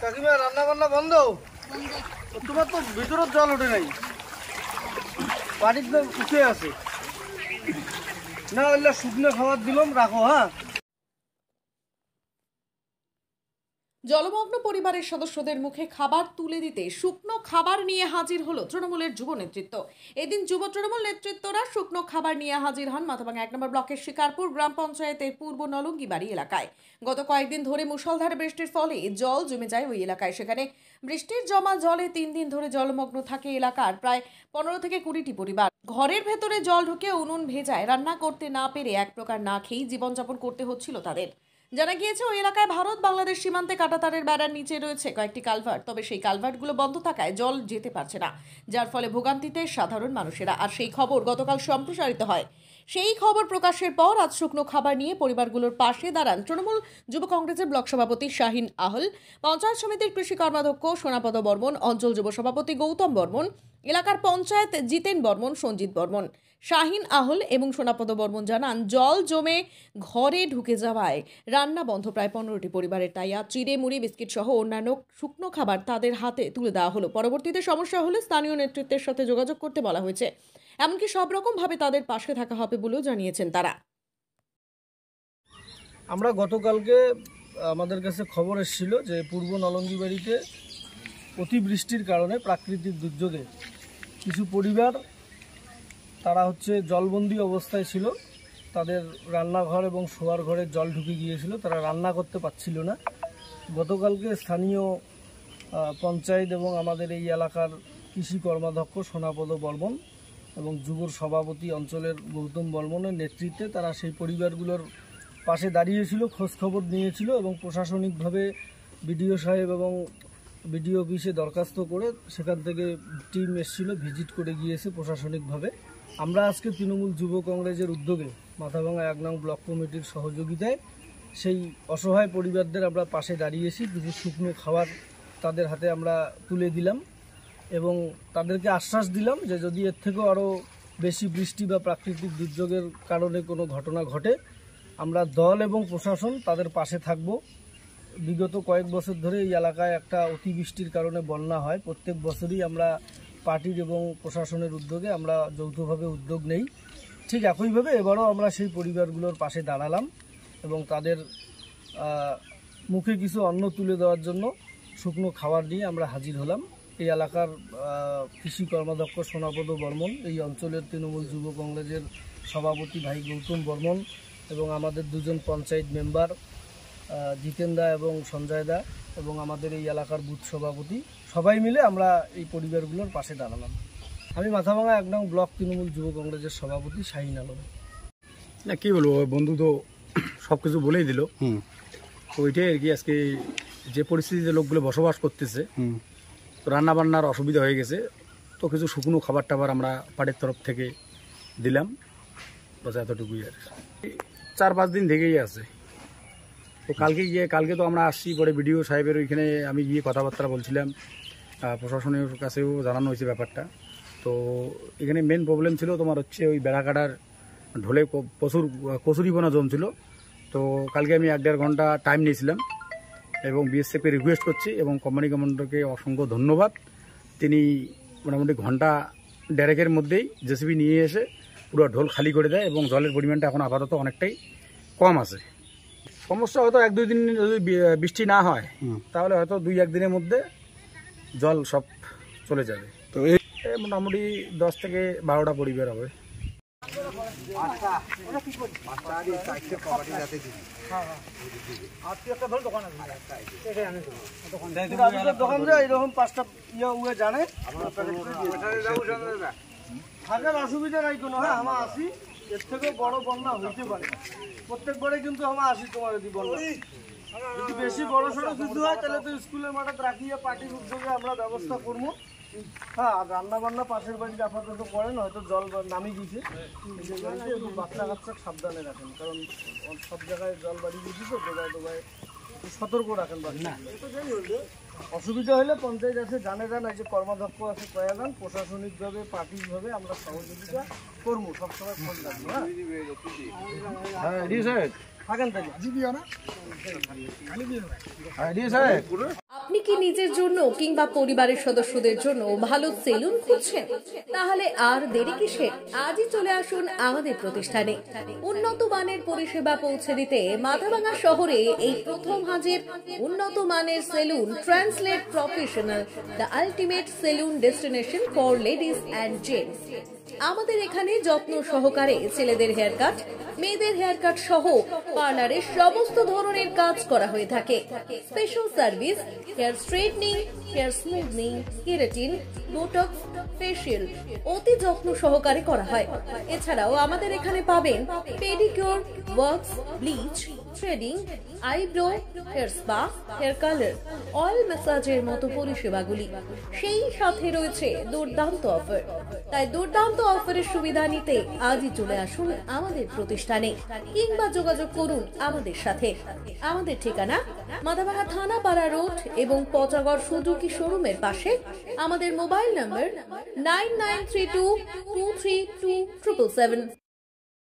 কাকিমা রান্না বান্না বন্ধ? তোমার তো ভিতরের জল ওঠে নাই, বাড়ির তো উঠে আছে না, ওইগুলো শুকনো খাবার দিলাম, রাখো। হ্যাঁ, জলমগ্ন পরিবারের সদস্যদের মুখে খাবার তুলে দিতে শুকনো খাবার নিয়ে হাজির হলো তৃণমূলের যুব নেতৃত্ব। এদিন যুব তৃণমূল নেতৃত্বরা শুকনো খাবার নিয়ে হাজির হন মাথাভাঙা 1 নম্বর ব্লকের শিকারপুর গ্রাম পঞ্চায়েতের পূর্ব নলঙ্গিবাড়ি এলাকায়। গত কয়েকদিন ধরে মুষলধারে বৃষ্টির ফলে জল জমে যায় ওই এলাকায়। সেখানে বৃষ্টির জমা জলে 3 দিন ধরে জলমগ্ন থাকে এলাকার প্রায় 15 থেকে 20টি পরিবার। ঘরের ভেতরে জল ঢুকে উনুন ভেজায় রান্না করতে না পেরে এক প্রকার না খেয়েই জীবনযাপন করতে হচ্ছিল তাদের। জানা গিয়েছে ওই এলাকায় ভারত বাংলাদেশ সীমান্তে কাঁটাতারের বেড়ার নিচে রয়েছে কয়েকটি কালভার্ট, তবে সেই কালভার্টগুলো বন্ধ থাকায় জল যেতে পারছে না, যার ফলে ভোগান্তিতে সাধারণ মানুষেরা। আর সেই খবর গতকাল সম্প্রসারিত হয়। সেই খবর প্রকাশের পর আজ শুকনো খাবার নিয়ে পরিবারগুলোর পাশে দাঁড়ান তৃণমূল যুব কংগ্রেসের ব্লক সভাপতি শাহিন আহল, পঞ্চায়েত সমিতির কৃষি কর্মাধ্যক্ষ সোনাপদ বর্মন, অঞ্চল যুব সভাপতি গৌতম বর্মন, এলাকার পঞ্চায়েত জিতেন বর্মন, সঞ্জিত বর্মন। শাহিন আহল এবং সোনাপদ বর্মন জানান, জল জমে ঘরে ঢুকে যাওয়ায় রান্না বন্ধ প্রায় 15টি পরিবারের। তাই আজ চিড়ে মুড়ি বিস্কিট সহ অন্যান্য শুকনো খাবার তাদের হাতে তুলে দেওয়া হলো। পরবর্তীতে সমস্যা হলে স্থানীয় নেতৃত্বের সাথে যোগাযোগ করতে বলা হয়েছে, এমনকি সব রকম ভাবে তাদের পাশে থাকা হবে বলেও জানিয়েছেন তারা। আমরা গতকালকে আমাদের কাছে খবর এসেছিল যে পূর্ব নলঙ্গিবাড়িতে অতিবৃষ্টির কারণে প্রাকৃতিক দুর্যোগে কিছু পরিবার তারা জলবন্দি অবস্থায় ছিল, তাদের রান্নাঘর এবং শোয়ার ঘরে জল ঢুকে গিয়েছিল, তারা রান্না করতে পারছিল না। গতকালকে স্থানীয় পঞ্চায়েত এবং আমাদের এই এলাকার কৃষি কর্মাধ্যক্ষ সোনাপদ বর্মন এবং যুবর সভাপতি অঞ্চলের গৌতম বর্মনের নেতৃত্বে তারা সেই পরিবারগুলোর পাশে দাঁড়িয়েছিল, খোঁজখবর নিয়েছিল এবং প্রশাসনিকভাবে বিডিও সাহেব এবং বিডিও অফিসে দরখাস্ত করে সেখান থেকে টিম এসেছিল, ভিজিট করে গিয়েছে প্রশাসনিকভাবে। আমরা আজকে তৃণমূল যুব কংগ্রেসের উদ্যোগে মাথাভাঙা 1 নং ব্লক কমিটির সহযোগিতায় সেই অসহায় পরিবারদের আমরা পাশে দাঁড়িয়েছি। কিছু শুকনো খাবার তাদের হাতে আমরা তুলে দিলাম এবং তাদেরকে আশ্বাস দিলাম যে যদি এর থেকেও আরও বেশি বৃষ্টি বা প্রাকৃতিক দুর্যোগের কারণে কোনো ঘটনা ঘটে, আমরা দল এবং প্রশাসন তাদের পাশে থাকব। বিগত কয়েক বছর ধরে এই এলাকায় একটা অতিবৃষ্টির কারণে বন্যা হয়, প্রত্যেক বছরই আমরা পার্টির এবং প্রশাসনের উদ্যোগে আমরা যৌথভাবে উদ্যোগ নেই। ঠিক একইভাবে এবারও আমরা সেই পরিবারগুলোর পাশে দাঁড়ালাম এবং তাদের মুখে কিছু অন্ন তুলে দেওয়ার জন্য শুকনো খাবার নিয়ে আমরা হাজির হলাম। এই এলাকার কৃষি কর্মাধ্যক্ষ সোনাপদ বর্মন, এই অঞ্চলের তৃণমূল যুব কংগ্রেসের সভাপতি ভাই গৌতম বর্মন এবং আমাদের দুজন পঞ্চায়েত মেম্বার জিতেন দা এবং সঞ্জয় দা এবং আমাদের এই এলাকার বুথ সভাপতি, সবাই মিলে আমরা এই পরিবারগুলোর পাশে দাঁড়ালাম। আমি মাথাভাঙা 1 নং ব্লক তৃণমূল যুব কংগ্রেসের সভাপতি শাহিন আলম। না কী বলবো, বন্ধু তো সব কিছু বলেই দিল। তো ওইটাই আর কি, আজকে যে পরিস্থিতিতে লোকগুলো বসবাস করতেছে, তো রান্নাবান্নার অসুবিধা হয়ে গেছে, তো কিছু শুকনো খাবার টাবার আমরা পাড়ের তরফ থেকে দিলাম, বাস এতটুকুই। আর 4-5 দিন থেকেই আছে। তো কালকে তো আমরা আসছি, পরে বিডিও সাহেবের ওইখানে আমি গিয়ে কথাবার্তা বলছিলাম, প্রশাসনের কাছেও জানানো হয়েছে ব্যাপারটা। তো এখানে মেন প্রবলেম ছিল তোমার ওই বেড়াকাটার ঢোলে প্রচুর কচুরিপনা জমছিল। তো কালকে আমি 1-1.5 ঘন্টা টাইম নিয়েছিলাম এবং বিএসএফকে রিকোয়েস্ট করছি এবং কোম্পানি কমান্ডারকে অসংখ্য ধন্যবাদ। তিনি মোটামুটি ঘন্টা 1.5-এর মধ্যেই জেসিবি নিয়ে এসে পুরো ঢোল খালি করে দেয় এবং জলের পরিমাণটা এখন আপাতত অনেকটাই কম আছে। সমস্যা হয়তো 1-2 দিন যদি বৃষ্টি না হয় তাহলে হয়তো 2-1 দিনের মধ্যে জল সব চলে যাবে। তো এই মোটামুটি 10 থেকে 12টা পরিবার হবে। এরকম 5টা জানে থাকার অসুবিধা নাই কোনো। হ্যাঁ, আমার আসি, এর থেকেও বড় বন্যা হইতে পারে, প্রত্যেকবারে কিন্তু আমার আসি। তোমার যদি বন্যা যদি বেশি বড় সড়ো কিছু হয় তাহলে তো স্কুলের মাঠে রাখিয়ে পার্টির উদ্যোগে আমরা ব্যবস্থা করবো। হ্যাঁ, আর রান্না বান্না পাশের বাড়িতে আপাতত করেন, হয়তো জল নামি গেছে, একটু বাচ্চা কাচ্চা সাবধানে রাখেন, কারণ সব জায়গায় জল বাড়ি গেছে, তো ডোবায় সতর্ক রাখেন। না অসুবিধা হলে পঞ্চায়েত আছে, জানে এই যে কর্মাধ্যক্ষ আছে কয়াগান, প্রশাসনিকভাবে পার্টিভাবে আমরা সহযোগিতা করবো, সবসময় ফোন রাখবো। হ্যাঁ থাকেন তাই। আপনি কি নিজের জন্য কিংবা পরিবারের সদস্যদের জন্য ভালো সেলুন খুঁজছেন? তাহলে আর দেরি কিসের? আজই চলে আসুন আমাদের প্রতিষ্ঠানে। উন্নত মানের পরিষেবা পৌঁছে দিতে মাথাভাঙা শহরে এই প্রথম হাজির উন্নত মানের salon translate professional, the ultimate salon destination for ladies and gents. আমাদের এখানে যত্ন সহকারে ছেলেদের হেয়ার কাট, মেয়েদের হেয়ার কাট সহ পার্লারের সমস্ত ধরনের কাজ করা হয়ে থাকে। Special service, hair straightening, hair smoothing, keratin, botox, facial অতি যত্ন সহকারে করা হয়। এছাড়াও আমাদের এখানে পাবেন pedicure, wax, bleach, threading, eyebrow, hair spa, hair colour, oil ম্যাসাজের মতো পরিষেবাগুলি। সেই সাথে রয়েছে দুর্দান্ত অফার। তাই দুর্দান্ত অফারের সুবিধা নিতে আজই চলে আসুন আমাদের প্রতিষ্ঠানে কিংবা যোগাযোগ করুন আমাদের সাথে। আমাদের ঠিকানা মাথাভাঙা থানাপাড়া রোড এবং পচাগড় সুজুকি শোরুমের পাশে। আমাদের মোবাইল নম্বর 9932232777।